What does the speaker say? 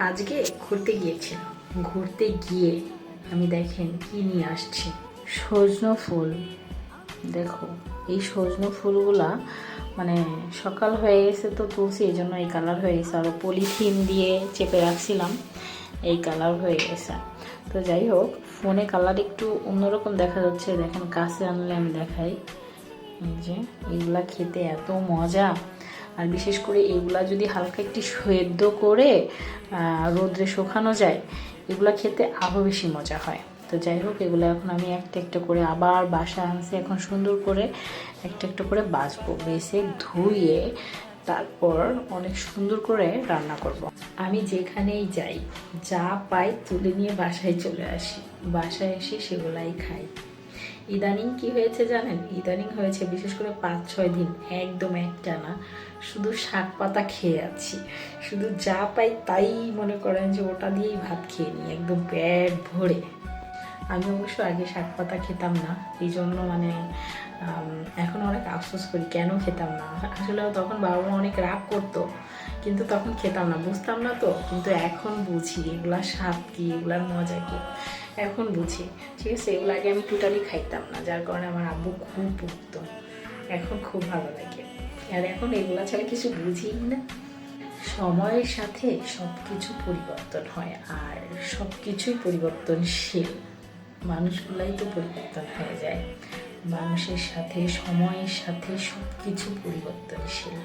আজকে ঘুরতে গিয়েছিলাম। ঘুরতে গিয়ে আমি দেখেন কি নিয়ে আসছি, সজনে ফুল। দেখো এই সজনে ফুলগুলা মানে সকাল হয়ে গেছে তো তুলসী, এই জন্য এই কালার হয়ে গেছে। আরও পলিথিন দিয়ে চেপে রাখছিলাম, এই কালার হয়ে গেছে। তো যাই হোক, ফোনে কালার একটু অন্যরকম দেখা যাচ্ছে, দেখেন কাছে আনলে আমি দেখাই। এই যে এগুলা খেতে এত মজা, আর বিশেষ করে এগুলা যদি হালকা একটু সেদ্ধ করে রোদ্রে শুকানো যায়, এগুলা খেতে আরও বেশি মজা হয়। তো যাই হোক, এগুলো এখন আমি একটা একটা করে আবার বাসায় আনছি। এখন সুন্দর করে একটা একটা করে বাছবো, বেছে ধুয়ে তারপর অনেক সুন্দর করে রান্না করব। আমি যেখানেই যাই, যা পাই তুলে নিয়ে বাসায় চলে আসি, বাসায় এসে সেগুলাই খাই। ইদানিং কি হয়েছে জানেন? ইদানিং হয়েছে বিশেষ করে 5-6 দিন একদম একটানা শুধু শাক পাতা খেয়ে আছি। শুধু যা পাই তাই মনে করেন যে ওটা দিয়েই ভাত খেয়ে নিই একদম পেট ভরে। আমি অবশ্য আগে শাক পাতা খেতাম না, এই জন্য মানে এখন অনেক আফসোস করি কেন খেতাম না। আসলে তখন বাবা মা অনেক রাগ করতো, কিন্তু তখন খেতাম না, বুঝতাম না তো। কিন্তু এখন বুঝি এগুলার স্বাদ কী, এগুলার মজা কী, এখন বুঝি। ঠিক আছে, এগুলো আগে আমি টোটালি খাইতাম না, যার কারণে আমার আব্বু খুব বকতো। এখন খুব ভালো লাগে, আর এখন এগুলা ছাড়া কিছু বুঝি না। সময়ের সাথে সব কিছু পরিবর্তন হয়, আর সব কিছুই পরিবর্তনশীল। মানুষগুলাই তো পরিবর্তন হয়ে যায়, মানুষের সাথে সময়ের সাথে সব কিছু পরিবর্তনশীল।